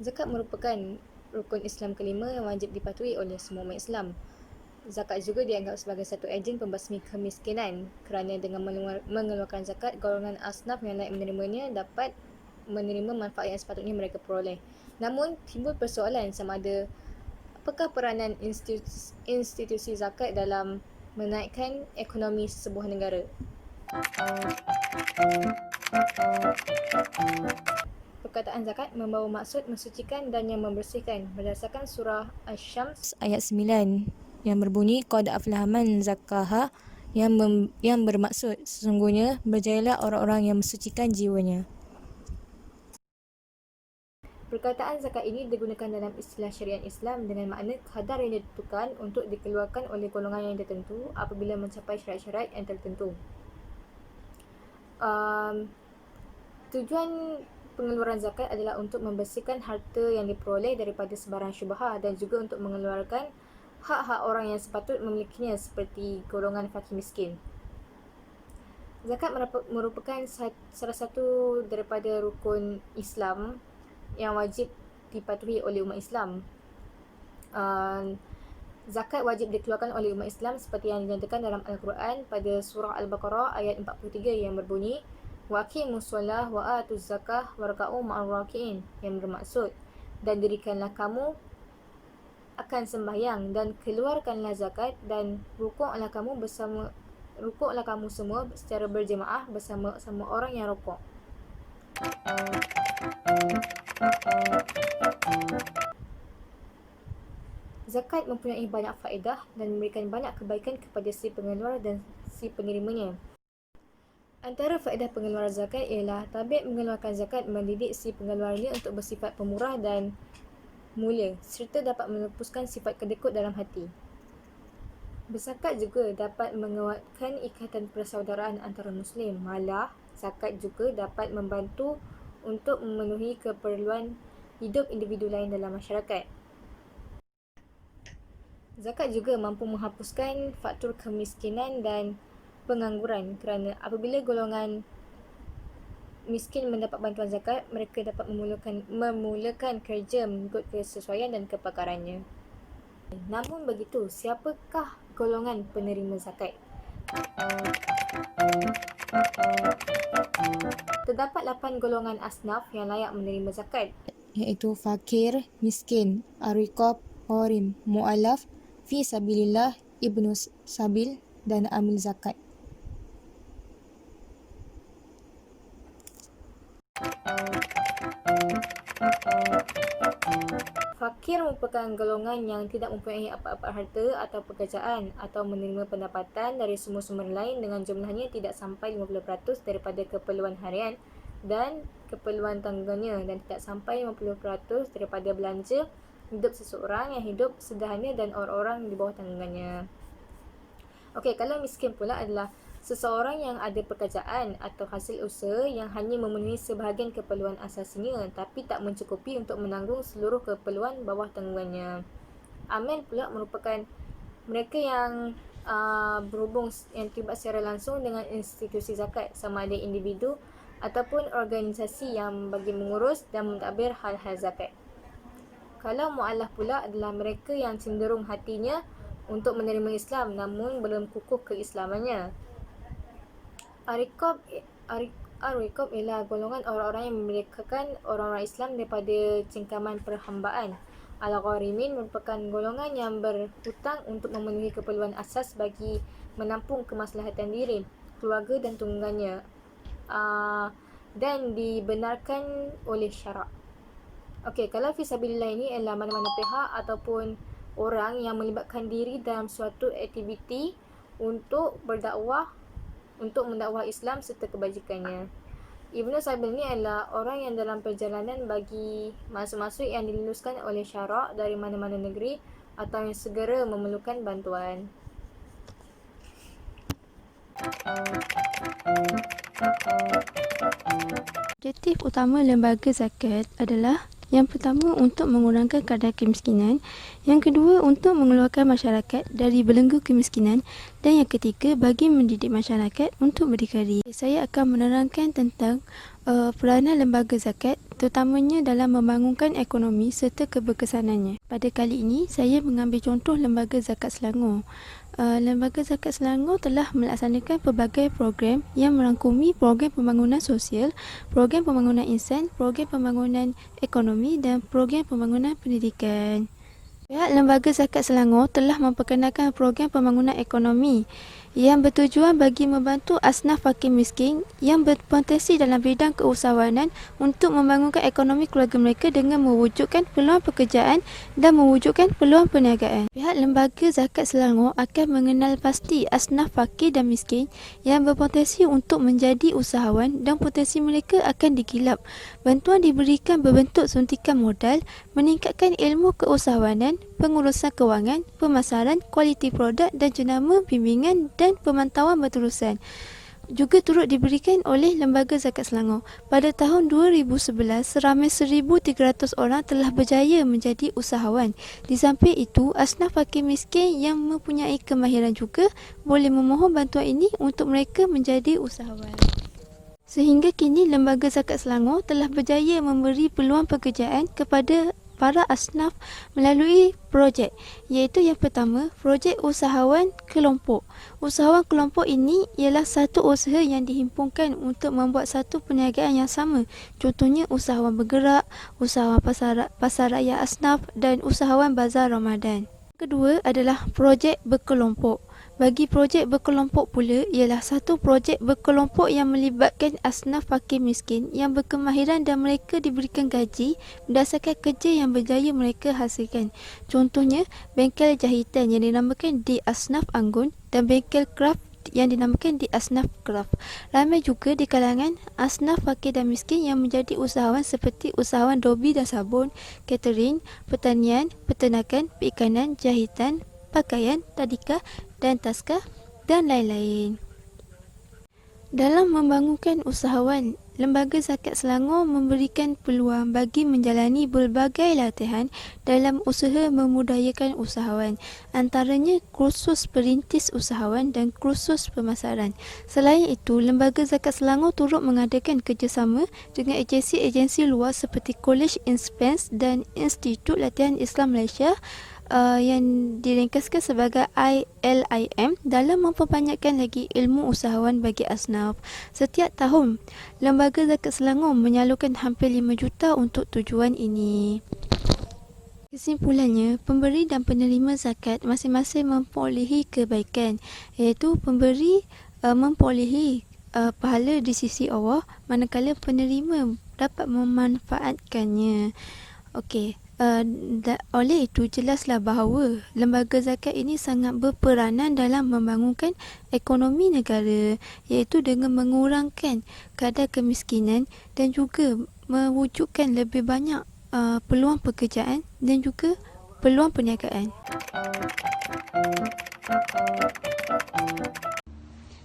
Zakat merupakan rukun Islam kelima yang wajib dipatuhi oleh semua umat Islam. Zakat juga dianggap sebagai satu ejen pembasmi kemiskinan kerana dengan mengeluarkan zakat, golongan asnaf yang layak menerimanya dapat menerima manfaat yang sepatutnya mereka peroleh. Namun, timbul persoalan sama ada apakah peranan institusi zakat dalam menaikkan ekonomi sebuah negara. Perkataan zakat membawa maksud mensucikan dan yang membersihkan berdasarkan surah Asy-Syams ayat 9 yang berbunyi qad aflaha man zakkaha yang bermaksud sesungguhnya berjayalah orang-orang yang mensucikan jiwanya. Perkataan zakat ini digunakan dalam istilah syariat Islam dengan makna kadar yang ditentukan untuk dikeluarkan oleh golongan yang tertentu apabila mencapai syarat-syarat yang tertentu. Tujuan pengeluaran zakat adalah untuk membersihkan harta yang diperoleh daripada sebarang syubhah dan juga untuk mengeluarkan hak-hak orang yang sepatut memilikinya seperti golongan fakir miskin. Zakat merupakan salah satu daripada rukun Islam yang wajib dipatuhi oleh umat Islam. Zakat wajib dikeluarkan oleh umat Islam seperti yang dinyatakan dalam Al-Quran pada surah Al-Baqarah ayat 43 yang berbunyi wa aqimus solah wa atuz zakah warka'u ma'ar raki'in, yang bermaksud dan dirikanlah kamu akan sembahyang dan keluarkanlah zakat dan rukuklah kamu semua secara berjemaah bersama orang yang rukuk. Zakat mempunyai banyak faedah dan memberikan banyak kebaikan kepada si pengeluar dan si penerimanya. Antara faedah pengeluaran zakat ialah tabiat mengeluarkan zakat mendidik si pengeluarnya untuk bersifat pemurah dan mulia serta dapat menepuskan sifat kedekut dalam hati. Berzakat juga dapat menguatkan ikatan persaudaraan antara Muslim. Malah, zakat juga dapat membantu untuk memenuhi keperluan hidup individu lain dalam masyarakat. Zakat juga mampu menghapuskan faktor kemiskinan dan pengangguran kerana apabila golongan miskin mendapat bantuan zakat, mereka dapat memulakan kerja mengikut kesesuaian dan kepakarannya. Namun begitu, siapakah golongan penerima zakat? Terdapat 8 golongan asnaf yang layak menerima zakat, iaitu fakir, miskin, ar-riqab, gharim, mu'allaf, fi sabilillah, ibnu sabil dan amil zakat. Fakir merupakan golongan yang tidak mempunyai apa-apa harta atau pekerjaan atau menerima pendapatan dari semua sumber lain dengan jumlahnya tidak sampai 50% daripada keperluan harian dan keperluan tanggungannya dan tidak sampai 50% daripada belanja hidup seseorang yang hidup sederhana dan orang-orang di bawah tanggungannya. Okey, kalau miskin pula adalah seseorang yang ada pekerjaan atau hasil usaha yang hanya memenuhi sebahagian keperluan asasinya tapi tak mencukupi untuk menanggung seluruh keperluan bawah tanggungannya. Amil pula merupakan mereka yang berhubung yang terlibat secara langsung dengan institusi zakat, sama ada individu ataupun organisasi yang bagi mengurus dan mentadbir hal-hal zakat. Kalau mu'allaf pula adalah mereka yang cenderung hatinya untuk menerima Islam namun belum kukuh keislamannya. Ar-riqab ialah golongan orang-orang yang memerdekakan orang-orang Islam daripada cengkaman perhambaan. Al-gharimin merupakan golongan yang berhutang untuk memenuhi keperluan asas bagi menampung kemaslahatan diri, keluarga dan tunggangannya dan dibenarkan oleh syarak. Okey, kalau fisabilillah ini ialah mana-mana pihak ataupun orang yang melibatkan diri dalam suatu aktiviti untuk berdakwah, untuk mendakwah Islam serta kebajikannya. Ibnu Sabil ni adalah orang yang dalam perjalanan bagi maksud-maksud yang diluluskan oleh syarak dari mana-mana negeri atau yang segera memerlukan bantuan. Objektif utama lembaga zakat adalah yang pertama untuk mengurangkan kadar kemiskinan, yang kedua untuk mengeluarkan masyarakat dari belenggu kemiskinan dan yang ketiga bagi mendidik masyarakat untuk berdikari. Saya akan menerangkan tentang peranan lembaga zakat terutamanya dalam membangunkan ekonomi serta keberkesanannya. Pada kali ini saya mengambil contoh lembaga zakat Selangor. Lembaga Zakat Selangor telah melaksanakan pelbagai program yang merangkumi program pembangunan sosial, program pembangunan insan, program pembangunan ekonomi dan program pembangunan pendidikan. Pihak Lembaga Zakat Selangor telah memperkenalkan program pembangunan ekonomi yang bertujuan bagi membantu asnaf fakir miskin yang berpotensi dalam bidang keusahawanan untuk membangunkan ekonomi keluarga mereka dengan mewujudkan peluang pekerjaan dan mewujudkan peluang perniagaan. Pihak Lembaga Zakat Selangor akan mengenal pasti asnaf fakir dan miskin yang berpotensi untuk menjadi usahawan dan potensi mereka akan digilap. Bantuan diberikan berbentuk suntikan modal, meningkatkan ilmu keusahawanan, pengurusan kewangan, pemasaran, kualiti produk dan jenama bimbingan dan pemantauan berterusan. Juga turut diberikan oleh Lembaga Zakat Selangor. Pada tahun 2011, seramai 1,300 orang telah berjaya menjadi usahawan. Di samping itu, asnaf fakir miskin yang mempunyai kemahiran juga boleh memohon bantuan ini untuk mereka menjadi usahawan. Sehingga kini Lembaga Zakat Selangor telah berjaya memberi peluang pekerjaan kepada para asnaf melalui projek, iaitu yang pertama, projek usahawan kelompok. Usahawan kelompok ini ialah satu usaha yang dihimpunkan untuk membuat satu perniagaan yang sama. Contohnya usahawan bergerak, usahawan pasar raya asnaf dan usahawan bazar Ramadan. Kedua adalah projek berkelompok. Bagi projek berkelompok pula ialah satu projek berkelompok yang melibatkan asnaf fakir miskin yang berkemahiran dan mereka diberikan gaji berdasarkan kerja yang berjaya mereka hasilkan. Contohnya, bengkel jahitan yang dinamakan di Asnaf Anggun dan bengkel kraft yang dinamakan di Asnaf Kraft. Ramai juga di kalangan asnaf fakir dan miskin yang menjadi usahawan seperti usahawan dobi dan sabun, catering, pertanian, peternakan, perikanan, jahitan, pakaian, tadika dan taska dan lain-lain. Dalam membangunkan usahawan, Lembaga Zakat Selangor memberikan peluang bagi menjalani berbagai latihan dalam usaha memudayakan usahawan, antaranya kursus perintis usahawan dan kursus pemasaran. Selain itu, Lembaga Zakat Selangor turut mengadakan kerjasama dengan agensi-agensi luar seperti College Inspens dan Institut Latihan Islam Malaysia yang diringkaskan sebagai ILIM dalam memperbanyakkan lagi ilmu usahawan bagi asnaf. Setiap tahun, Lembaga Zakat Selangor menyalurkan hampir 5 juta untuk tujuan ini. Kesimpulannya, pemberi dan penerima zakat masing-masing memperolehi kebaikan, iaitu pemberi memperolehi pahala di sisi Allah, manakala penerima dapat memanfaatkannya. Okey. Oleh itu, jelaslah bahawa lembaga zakat ini sangat berperanan dalam membangunkan ekonomi negara, iaitu dengan mengurangkan kadar kemiskinan dan juga mewujudkan lebih banyak peluang pekerjaan dan juga peluang perniagaan.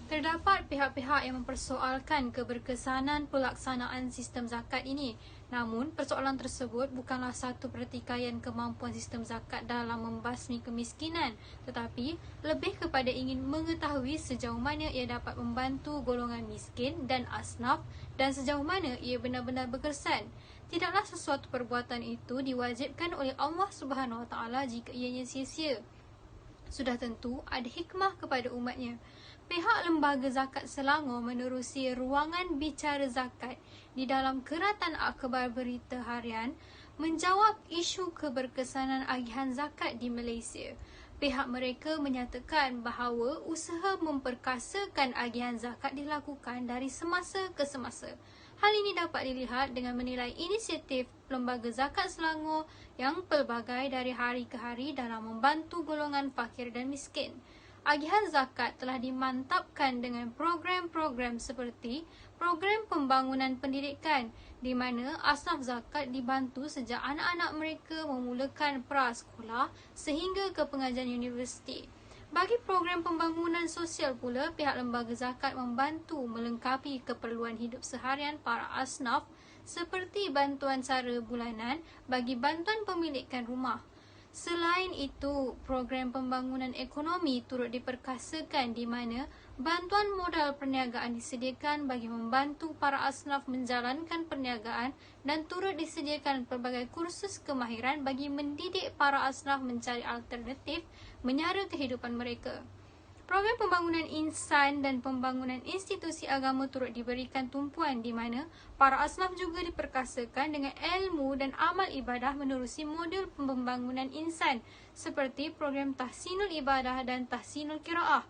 Terdapat pihak-pihak yang mempersoalkan keberkesanan pelaksanaan sistem zakat ini. Namun, persoalan tersebut bukanlah satu pertikaian kemampuan sistem zakat dalam membasmi kemiskinan, tetapi lebih kepada ingin mengetahui sejauh mana ia dapat membantu golongan miskin dan asnaf dan sejauh mana ia benar-benar berkesan. Tidaklah sesuatu perbuatan itu diwajibkan oleh Allah Subhanahu Wa Taala jika ianya sia-sia. Sudah tentu ada hikmah kepada umatnya. Pihak Lembaga Zakat Selangor menerusi ruangan bicara zakat di dalam Keratan Akhbar Berita Harian menjawab isu keberkesanan agihan zakat di Malaysia. Pihak mereka menyatakan bahawa usaha memperkasakan agihan zakat dilakukan dari semasa ke semasa. Hal ini dapat dilihat dengan menilai inisiatif Lembaga Zakat Selangor yang pelbagai dari hari ke hari dalam membantu golongan fakir dan miskin. Agihan zakat telah dimantapkan dengan program-program seperti program pembangunan pendidikan di mana asnaf zakat dibantu sejak anak-anak mereka memulakan prasekolah sehingga ke pengajian universiti. Bagi program pembangunan sosial pula, pihak lembaga zakat membantu melengkapi keperluan hidup seharian para asnaf seperti bantuan sara bulanan bagi bantuan pemilikan rumah. Selain itu, program pembangunan ekonomi turut diperkasakan di mana bantuan modal perniagaan disediakan bagi membantu para asnaf menjalankan perniagaan dan turut disediakan pelbagai kursus kemahiran bagi mendidik para asnaf mencari alternatif menyara kehidupan mereka. Program pembangunan insan dan pembangunan institusi agama turut diberikan tumpuan di mana para asnaf juga diperkasakan dengan ilmu dan amal ibadah menerusi model pembangunan insan seperti program tahsinul ibadah dan tahsinul qiraah.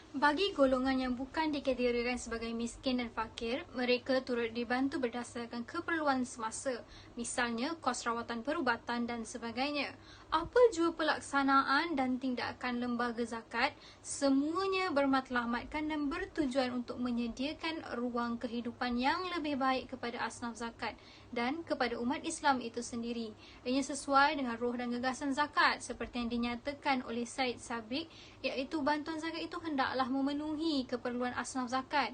Bagi golongan yang bukan dikategorikan sebagai miskin dan fakir, mereka turut dibantu berdasarkan keperluan semasa, misalnya kos rawatan perubatan dan sebagainya. Apa jua pelaksanaan dan tindakan lembaga zakat, semuanya bermatlamatkan dan bertujuan untuk menyediakan ruang kehidupan yang lebih baik kepada asnaf zakat dan kepada umat Islam itu sendiri. Ianya sesuai dengan roh dan gagasan zakat seperti yang dinyatakan oleh Said Sabiq, iaitu bantuan zakat itu hendaklah memenuhi keperluan asnaf zakat.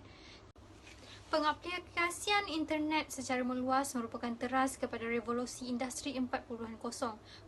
Pengaplikasian internet secara meluas merupakan teras kepada revolusi industri 4.0.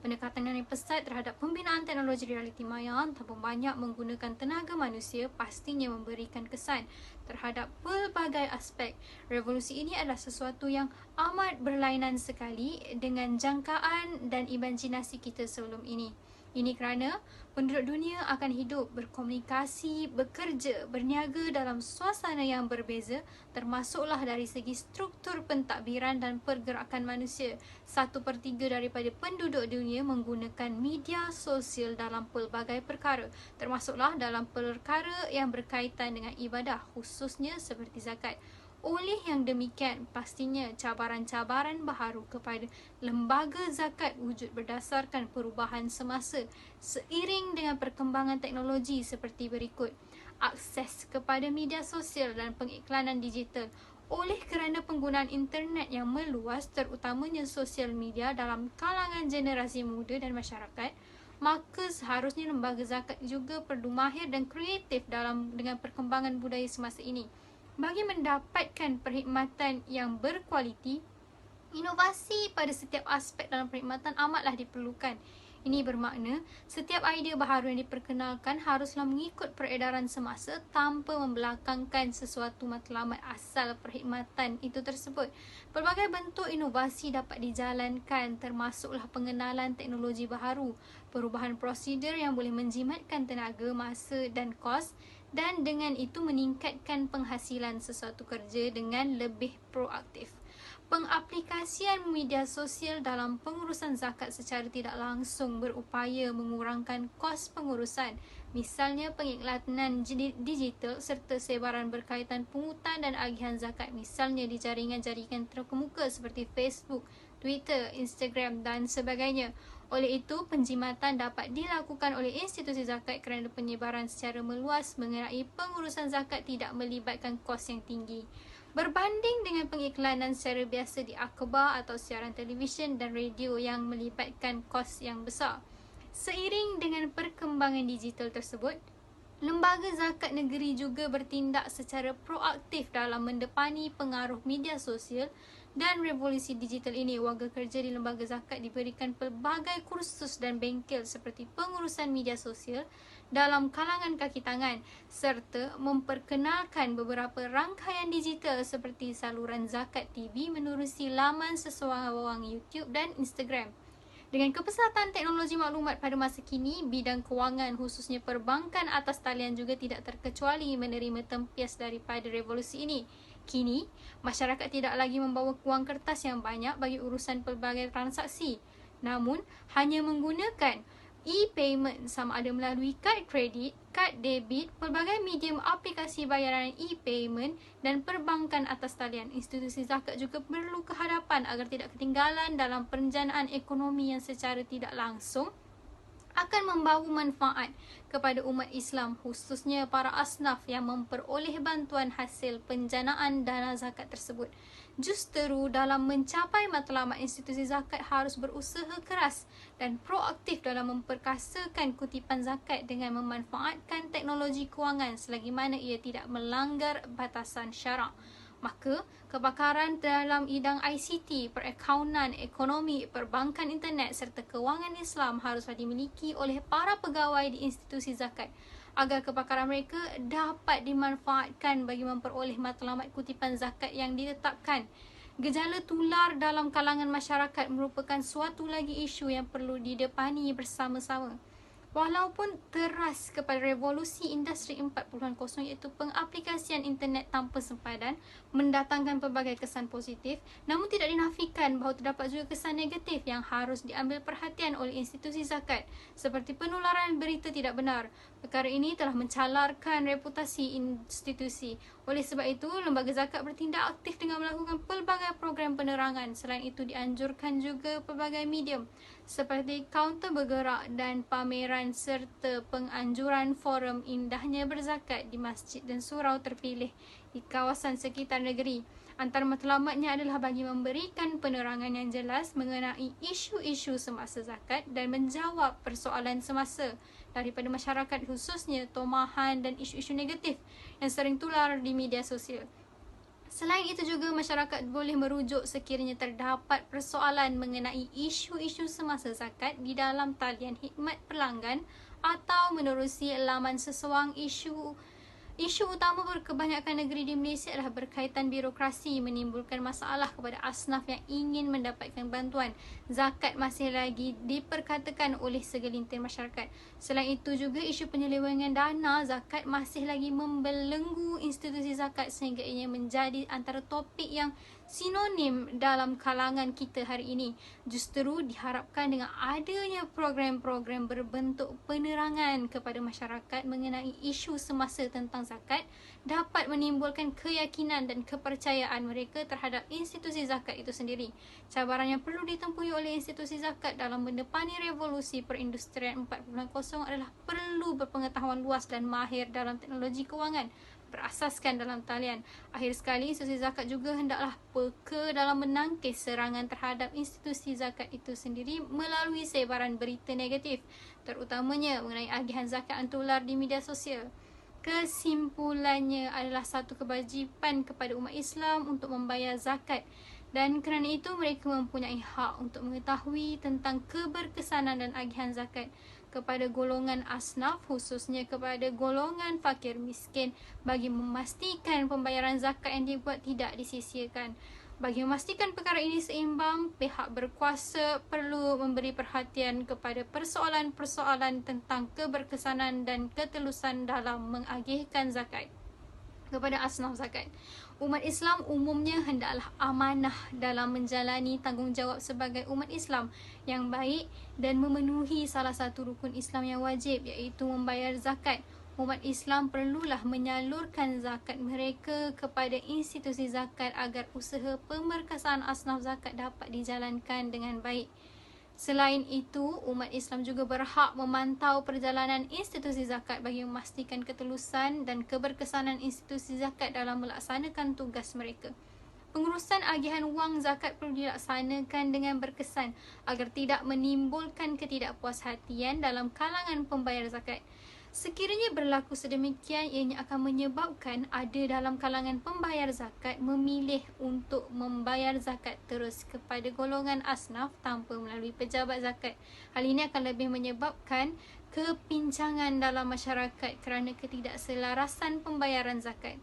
Pendekatan yang pesat terhadap pembinaan teknologi realiti maya tanpa banyak menggunakan tenaga manusia pastinya memberikan kesan terhadap pelbagai aspek. Revolusi ini adalah sesuatu yang amat berlainan sekali dengan jangkaan dan imajinasi kita sebelum ini. Ini kerana penduduk dunia akan hidup, berkomunikasi, bekerja, berniaga dalam suasana yang berbeza, termasuklah dari segi struktur pentadbiran dan pergerakan manusia. 1/3 daripada penduduk dunia menggunakan media sosial dalam pelbagai perkara, termasuklah dalam perkara yang berkaitan dengan ibadah, khususnya seperti zakat. Oleh yang demikian, pastinya cabaran-cabaran baharu kepada lembaga zakat wujud berdasarkan perubahan semasa seiring dengan perkembangan teknologi seperti berikut. Akses kepada media sosial dan pengiklanan digital. Oleh kerana penggunaan internet yang meluas, terutamanya sosial media dalam kalangan generasi muda dan masyarakat, maka seharusnya lembaga zakat juga perlu mahir dan kreatif dengan perkembangan budaya semasa ini. Bagi mendapatkan perkhidmatan yang berkualiti, inovasi pada setiap aspek dalam perkhidmatan amatlah diperlukan. Ini bermakna setiap idea baharu yang diperkenalkan haruslah mengikut peredaran semasa tanpa membelakangkan sesuatu matlamat asal perkhidmatan itu tersebut. Pelbagai bentuk inovasi dapat dijalankan, termasuklah pengenalan teknologi baharu, perubahan prosedur yang boleh menjimatkan tenaga, masa dan kos, dan dengan itu meningkatkan penghasilan sesuatu kerja dengan lebih proaktif. Pengaplikasian media sosial dalam pengurusan zakat secara tidak langsung berupaya mengurangkan kos pengurusan, misalnya pengiklanan digital serta sebaran berkaitan pungutan dan agihan zakat, misalnya di jaringan-jaringan terkemuka seperti Facebook, Twitter, Instagram dan sebagainya. Oleh itu, penjimatan dapat dilakukan oleh institusi zakat kerana penyebaran secara meluas mengenai pengurusan zakat tidak melibatkan kos yang tinggi. Berbanding dengan pengiklanan secara biasa di akhbar atau siaran televisyen dan radio yang melibatkan kos yang besar. Seiring dengan perkembangan digital tersebut, lembaga zakat negeri juga bertindak secara proaktif dalam mendepani pengaruh media sosial dan revolusi digital ini. Warga kerja di lembaga zakat diberikan pelbagai kursus dan bengkel seperti pengurusan media sosial dalam kalangan kaki tangan serta memperkenalkan beberapa rangkaian digital seperti saluran zakat TV menerusi laman seseorang YouTube dan Instagram. Dengan kepesatan teknologi maklumat pada masa kini, bidang kewangan khususnya perbankan atas talian juga tidak terkecuali menerima tempias daripada revolusi ini. Kini, masyarakat tidak lagi membawa wang kertas yang banyak bagi urusan pelbagai transaksi, namun hanya menggunakan e-payment sama ada melalui kad kredit, kad debit, pelbagai medium aplikasi bayaran e-payment dan perbankan atas talian. Institusi zakat juga perlu kehadapan agar tidak ketinggalan dalam perencanaan ekonomi yang secara tidak langsung akan membawa manfaat kepada umat Islam, khususnya para asnaf yang memperoleh bantuan hasil penjanaan dana zakat tersebut. Justeru dalam mencapai matlamat, institusi zakat harus berusaha keras dan proaktif dalam memperkasakan kutipan zakat dengan memanfaatkan teknologi kewangan selagi mana ia tidak melanggar batasan syarak. Maka, kepakaran dalam bidang ICT, perakaunan, ekonomi, perbankan internet serta kewangan Islam haruslah dimiliki oleh para pegawai di institusi zakat agar kepakaran mereka dapat dimanfaatkan bagi memperoleh matlamat kutipan zakat yang ditetapkan. Gejala tular dalam kalangan masyarakat merupakan suatu lagi isu yang perlu didepani bersama-sama. Walaupun teras kepada revolusi industri 4.0 iaitu pengaplikasian internet tanpa sempadan mendatangkan pelbagai kesan positif, namun tidak dinafikan bahawa terdapat juga kesan negatif yang harus diambil perhatian oleh institusi zakat seperti penularan berita tidak benar. Perkara ini telah mencalarkan reputasi institusi. Oleh sebab itu, lembaga zakat bertindak aktif dengan melakukan pelbagai program penerangan. Selain itu, dianjurkan juga pelbagai medium seperti kaunter bergerak dan pameran serta penganjuran forum indahnya berzakat di masjid dan surau terpilih di kawasan sekitar negeri. Antara matlamatnya adalah bagi memberikan penerangan yang jelas mengenai isu-isu semasa zakat dan menjawab persoalan semasa daripada masyarakat, khususnya tomahan dan isu-isu negatif yang sering tular di media sosial. Selain itu juga, masyarakat boleh merujuk sekiranya terdapat persoalan mengenai isu-isu semasa zakat di dalam talian khidmat pelanggan atau menerusi laman sesuang. Isu utama berkebanyakan negeri di Malaysia adalah berkaitan birokrasi menimbulkan masalah kepada asnaf yang ingin mendapatkan bantuan. Zakat masih lagi diperkatakan oleh segelintir masyarakat. Selain itu juga, isu penyelewengan dana zakat masih lagi membelenggu institusi zakat sehingga ia menjadi antara topik yang sinonim dalam kalangan kita hari ini. Justeru diharapkan dengan adanya program-program berbentuk penerangan kepada masyarakat mengenai isu semasa tentang zakat dapat menimbulkan keyakinan dan kepercayaan mereka terhadap institusi zakat itu sendiri. Cabaran yang perlu ditempuhi oleh institusi zakat dalam mendepani revolusi perindustrian 4.0 adalah perlu berpengetahuan luas dan mahir dalam teknologi kewangan berasaskan dalam talian. Akhir sekali, institusi zakat juga hendaklah peka dalam menangkis serangan terhadap institusi zakat itu sendiri melalui sebaran berita negatif, terutamanya mengenai agihan zakat yang tular di media sosial. Kesimpulannya adalah satu kewajipan kepada umat Islam untuk membayar zakat, dan kerana itu mereka mempunyai hak untuk mengetahui tentang keberkesanan dan agihan zakat kepada golongan asnaf, khususnya kepada golongan fakir miskin, bagi memastikan pembayaran zakat yang dibuat tidak disisihkan. Bagi memastikan perkara ini seimbang, pihak berkuasa perlu memberi perhatian kepada persoalan-persoalan tentang keberkesanan dan ketelusan dalam mengagihkan zakat kepada asnaf zakat. Umat Islam umumnya hendaklah amanah dalam menjalani tanggungjawab sebagai umat Islam yang baik dan memenuhi salah satu rukun Islam yang wajib, iaitu membayar zakat. Umat Islam perlulah menyalurkan zakat mereka kepada institusi zakat agar usaha pemerkasaan asnaf zakat dapat dijalankan dengan baik. Selain itu, umat Islam juga berhak memantau perjalanan institusi zakat bagi memastikan ketelusan dan keberkesanan institusi zakat dalam melaksanakan tugas mereka. Pengurusan agihan wang zakat perlu dilaksanakan dengan berkesan agar tidak menimbulkan ketidakpuashatian dalam kalangan pembayar zakat. Sekiranya berlaku sedemikian, ianya akan menyebabkan ada dalam kalangan pembayar zakat memilih untuk membayar zakat terus kepada golongan asnaf tanpa melalui pejabat zakat. Hal ini akan lebih menyebabkan kepincangan dalam masyarakat kerana ketidakselarasan pembayaran zakat.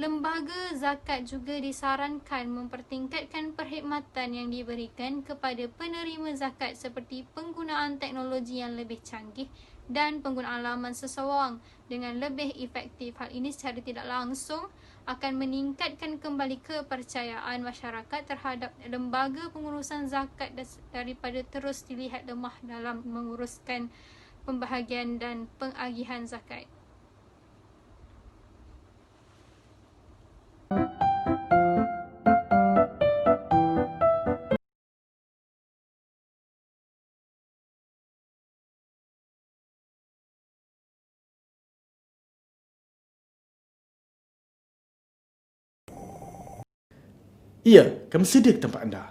Lembaga zakat juga disarankan mempertingkatkan perkhidmatan yang diberikan kepada penerima zakat seperti penggunaan teknologi yang lebih canggih dan penggunaan laman seseorang dengan lebih efektif. Hal ini secara tidak langsung akan meningkatkan kembali kepercayaan masyarakat terhadap lembaga pengurusan zakat daripada terus dilihat lemah dalam menguruskan pembahagian dan pengagihan zakat. Ia, kami sedia ke tempat anda.